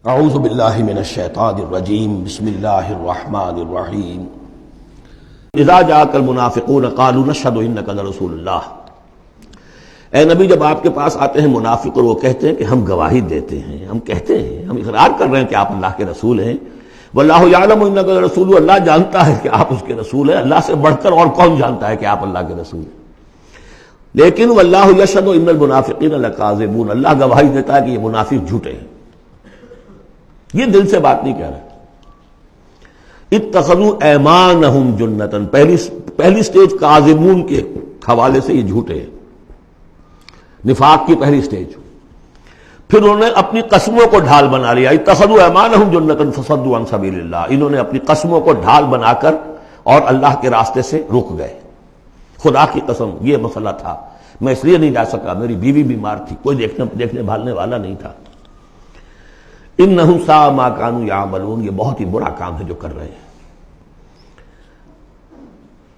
اعوذ باللہ من الشیطان الرجیم بسم اللہ الرحمن الرحیم اذا جاءک المنافقون قالوا نشهد انک لرسول اللہ۔ اے نبی، جب آپ کے پاس آتے ہیں منافق اور وہ کہتے ہیں کہ ہم گواہی دیتے ہیں، ہم کہتے ہیں، ہم اقرار کر رہے ہیں کہ آپ اللہ کے رسول ہیں، واللہ یعلم انک لرسول، اللہ جانتا ہے کہ آپ اس کے رسول ہیں، اللہ سے بڑھ کر اور کون جانتا ہے کہ آپ اللہ کے رسول ہیں، لیکن واللہ یشہد ان المنافقین لکاذبون، اللہ گواہی دیتا ہے کہ یہ منافق جھوٹے ہیں، یہ دل سے بات نہیں کہہ رہے۔ اتخذوا ایمانہم جنۃ، پہلی سٹیج کاذبون کے حوالے سے یہ جھوٹے ہیں، نفاق کی پہلی سٹیج۔ پھر انہوں نے اپنی قسموں کو ڈھال بنا لیا، اتخذوا ایمانہم جنۃ فصدوا عن سبیل اللہ، انہوں نے اپنی قسموں کو ڈھال بنا کر اور اللہ کے راستے سے رک گئے۔ خدا کی قسم یہ مسئلہ تھا، میں اس لیے نہیں جا سکا، میری بیوی بیمار تھی، کوئی دیکھنے بھالنے والا نہیں تھا۔ انہم ساء ما کانوا یعملون، یہ بہت ہی برا کام ہے جو کر رہے ہیں۔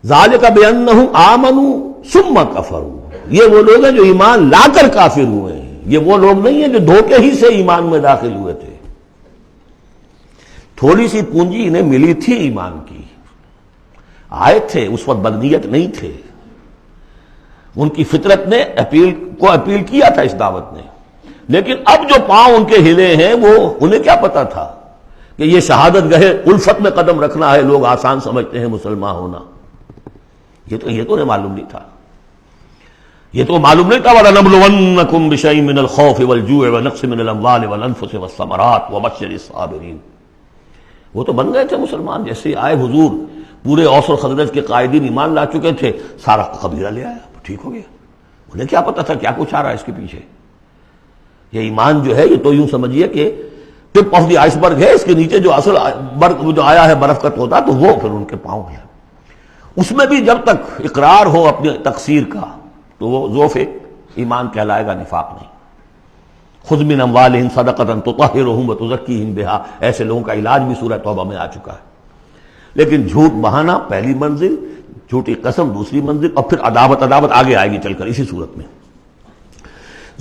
ذالک بانہم آمنوا ثم کفروا، یہ وہ لوگ ہیں جو ایمان لا کر کافر ہوئے ہیں، یہ وہ لوگ نہیں ہیں جو دھوکے ہی سے ایمان میں داخل ہوئے تھے۔ تھوڑی سی پونجی انہیں ملی تھی ایمان کی، آئے تھے، اس وقت بدنیت نہیں تھے، ان کی فطرت نے اپیل کیا تھا اس دعوت نے، لیکن اب جو پاؤں ان کے ہلے ہیں وہ انہیں کیا پتا تھا کہ یہ شہادت گاہ الفت میں قدم رکھنا ہے، لوگ آسان سمجھتے ہیں مسلمان ہونا، یہ تو انہیں معلوم نہیں تھا، یہ تو معلوم نہیں تھا۔ وَلَنَبْلُوَنَّكُمْ بِشَيْءٍ مِّنَ الْخَوْفِ وَالْجُوعِ وَنَقْصٍ مِّنَ الْأَمْوَالِ وَالْأَنفُسِ وَالثَّمَرَاتِ وَبَشِّرِ الصَّابِرِينَ، وہ تو بن گئے تھے مسلمان، جیسے آئے حضور، پورے اوس اور خزرج کے قائدین ایمان لا چکے تھے، سارا قبیلہ لے آیا، ٹھیک ہو گیا۔ انہیں کیا پتا تھا کیا کچھ آ رہا ہے اس کے پیچھے۔ یہ ایمان جو ہے یہ تو یوں سمجھیے کہ ٹپ آف دی آئس برگ ہے، اس کے نیچے جو اصل برگ جو آیا ہے برف کا تودا، تو وہ پھر ان کے پاؤں ہے۔ اس میں بھی جب تک اقرار ہو اپنے تقصیر کا تو وہ ضعف ایمان کہلائے گا، نفاق نہیں۔ خذ من اموالہم صدقۃ تطہرہم وتزکیہم بہا، ایسے لوگوں کا علاج بھی سورہ توبہ میں آ چکا ہے۔ لیکن جھوٹ بہانا پہلی منزل، جھوٹی قسم دوسری منزل، اور پھر عداوت آگے آئے گی چل کر اسی صورت میں۔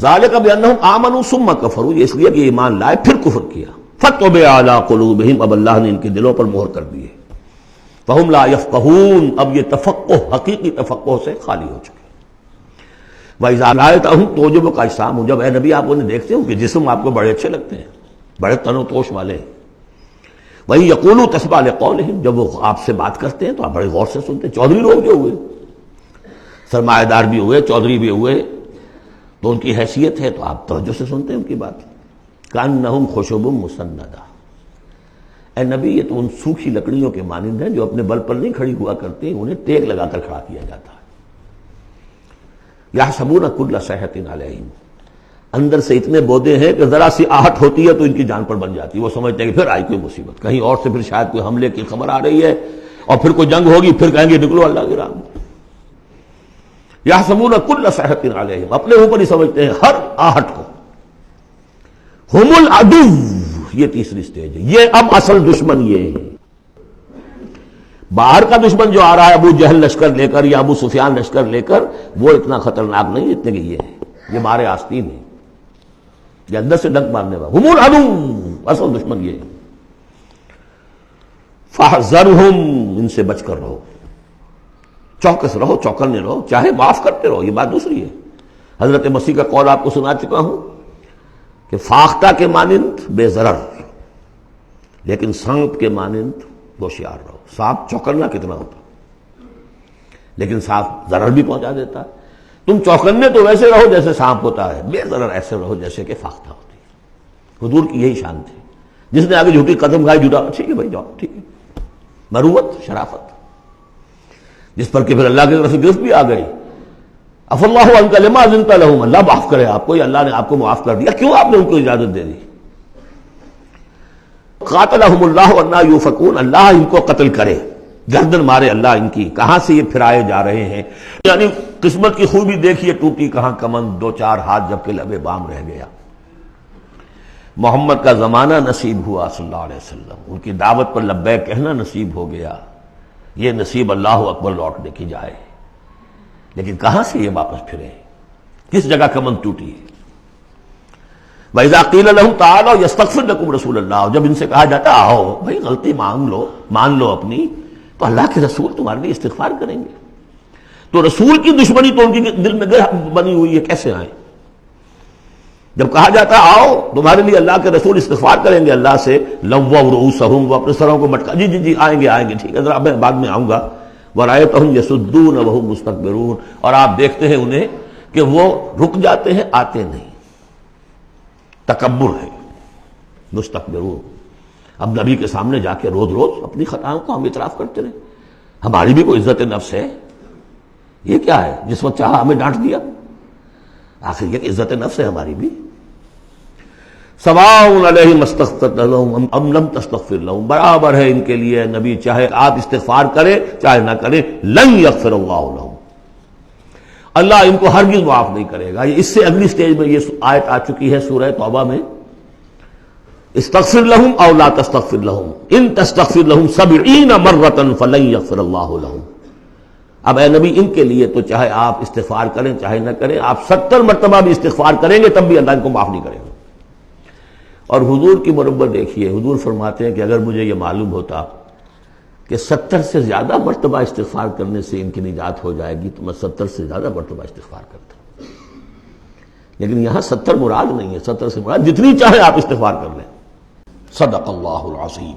ذالک بانہم آمنوا ثم کفروا، یہ اس لیے کہ ایمان لائے پھر کفر کیا۔ فطبع علی قلوبہم، اب اللہ نے ان کے دلوں پر مہر کر دی ہے۔ فہم لا یفقہون، اب یہ تفقہ حقیقی تفقہ سے خالی ہو چکے۔ وَإِذَا رَأَيْتَهُمْ تُعْجِبُكَ أَجْسَامُهُمْ، جب اے نبی آپ انہیں دیکھتے ہو کہ جسم آپ کو بڑے اچھے لگتے ہیں، بڑے تن و توش والے ہیں۔ وَإِن يَقُولُوا تَسْمَعْ لِقَوْلِهِمْ، جب وہ آپ سے بات کرتے ہیں تو آپ بڑے غور سے سنتے ہیں۔ چودھری لوگ جو ہوئے، سرمایہ دار بھی ہوئے، چودھری بھی ہوئے، تو ان کی حیثیت ہے تو آپ توجہ سے سنتے ہیں ان کی بات۔ کأنہم خشب مسندہ، اے نبی یہ تو ان سوکھی لکڑیوں کے مانند ہیں جو اپنے بل پر نہیں کھڑی ہوا کرتی، انہیں ٹیک لگا کر کھڑا کیا جاتا ہے۔ یحسبون کل صیحۃ علیہم، اندر سے اتنے بودے ہیں کہ ذرا سی آہٹ ہوتی ہے تو ان کی جان پر بن جاتی ہے، وہ سمجھتے ہیں کہ پھر آئی کوئی مصیبت، کہیں اور سے پھر شاید کوئی حملے کی خبر آ رہی ہے، اور پھر کوئی جنگ ہوگی، پھر کہیں گے نکلو اللہ کی راہ میں۔ یحسبون کل صیحۃ علیہم، اپنے اوپر ہی سمجھتے ہیں ہر آہٹ کو۔ ہم العدو، یہ تیسری سٹیج ہے، یہ اب اصل دشمن یہ ہے۔ باہر کا دشمن جو آ رہا ہے ابو جہل لشکر لے کر یا ابو سفیان لشکر لے کر، وہ اتنا خطرناک نہیں جتنے کہ یہ ہے، یہ مارے آستین ہے، یہ اندر سے ڈنک مارنے والا۔ ہم العدو، اصل دشمن یہ ہے۔ فاحذرہم، ان سے بچ کر رہو، چوکس رہو، چوکنے رہو، چاہے معاف کرتے رہو، یہ بات دوسری ہے۔ حضرت مسیح کا قول آپ کو سنا چکا ہوں کہ فاختہ کے مانند بے ضرر، لیکن سانپ کے مانند ہوشیار رہو۔ سانپ چوکنا کتنا ہوتا، لیکن سانپ ضرر بھی پہنچا دیتا ہے۔ تم چوکنے تو ویسے رہو جیسے سانپ ہوتا ہے، بے ضرر ایسے رہو جیسے کہ فاختہ ہوتی ہے۔ حضور کی یہی شان تھی، جس نے آگے جھوٹی قدم کھائی، جھوٹا ٹھیک ہے بھائی جاؤ، ٹھیک ہے، مروت، شرافت، جس پر کہ پھر اللہ کی طرف سے گرفت بھی آ گئی۔ عف اللہ عنک لما اذنت لہم، اللہ معاف کرے آپ کو، یا اللہ نے آپ کو معاف کر دیا، کیوں آپ نے ان کو اجازت دے دی۔ قاتلہم اللہ انا یؤفکون، اللہ ان کو قتل کرے، گردن مارے اللہ ان کی، کہاں سے یہ پھرائے جا رہے ہیں۔ یعنی قسمت کی خوبی دیکھیے، ٹوٹی کہاں کمند، دو چار ہاتھ جب کہ لبے بام رہ گیا۔ محمد کا زمانہ نصیب ہوا صلی اللہ علیہ وسلم، ان کی دعوت پر لبیک کہنا نصیب ہو گیا، یہ نصیب اللہ اکبر لوٹنے کی جائے، لیکن کہاں سے یہ واپس پھرے، کس جگہ کمند ٹوٹی ہے۔ وَإِذَا قِيلَ لَهُمْ تَعَالَوْا يَسْتَغْفِرْ لَكُمْ رَسُولُ اللَّهِ، جب ان سے کہا جاتا آؤ بھائی غلطی مان لو اپنی، تو اللہ کے رسول تمہارے لیے استغفار کریں گے. تو رسول کی دشمنی تو ان کے دل میں بنی ہوئی ہے، کیسے آئیں؟ جب کہا جاتا آؤ تمہارے لیے اللہ کے رسول استغفار کریں گے اللہ سے، لووا رؤوسہم، وہ اپنے سروں کو مٹکا، جی آئیں گے ٹھیک ہے ذرا میں بعد میں آؤں گا. ورأیتہم یصدون وہم مستکبرون، اور آپ دیکھتے ہیں انہیں کہ وہ رک جاتے ہیں، آتے نہیں. تکبر ہے، مستکبرون. اب نبی کے سامنے جا کے روز روز اپنی خطاؤں کو ہم اعتراف کرتے رہے، ہماری بھی کوئی عزت نفس ہے؟ یہ کیا ہے جس وقت چاہا ہمیں ڈانٹ دیا؟ آخر یہ کہ عزت نفس ہے ہماری بھی. سواء علیہم استغفرت لہم ام لم تستغفر لہم، برابر ہے ان کے لیے نبی، چاہے آپ استغفار کریں چاہے نہ کریں، لن یغفر اللہ لہم، اللہ ان کو ہرگز معاف نہیں کرے گا. اس سے اگلی سٹیج میں یہ آیت آ چکی ہے سورہ توبہ میں، استغفر لہم او لا تستغفر لہم ان تستغفر لہم 70 مرۃ فلن یغفر اللہ لہم. اب اے نبی ان کے لیے تو چاہے آپ استغفار کریں چاہے نہ کریں، آپ 70 مرتبہ بھی استغفار کریں گے تب بھی اللہ ان کو معاف نہیں کرے گا. اور حضور کی مربت دیکھیے، حضور فرماتے ہیں کہ اگر مجھے یہ معلوم ہوتا کہ 70 سے زیادہ مرتبہ استغفار کرنے سے ان کی نجات ہو جائے گی تو میں 70 سے زیادہ مرتبہ استغفار کرتا. لیکن یہاں 70 مراد نہیں ہے، 70 سے مراد جتنی چاہے آپ استغفار کر لیں. صدق اللہ العظیم.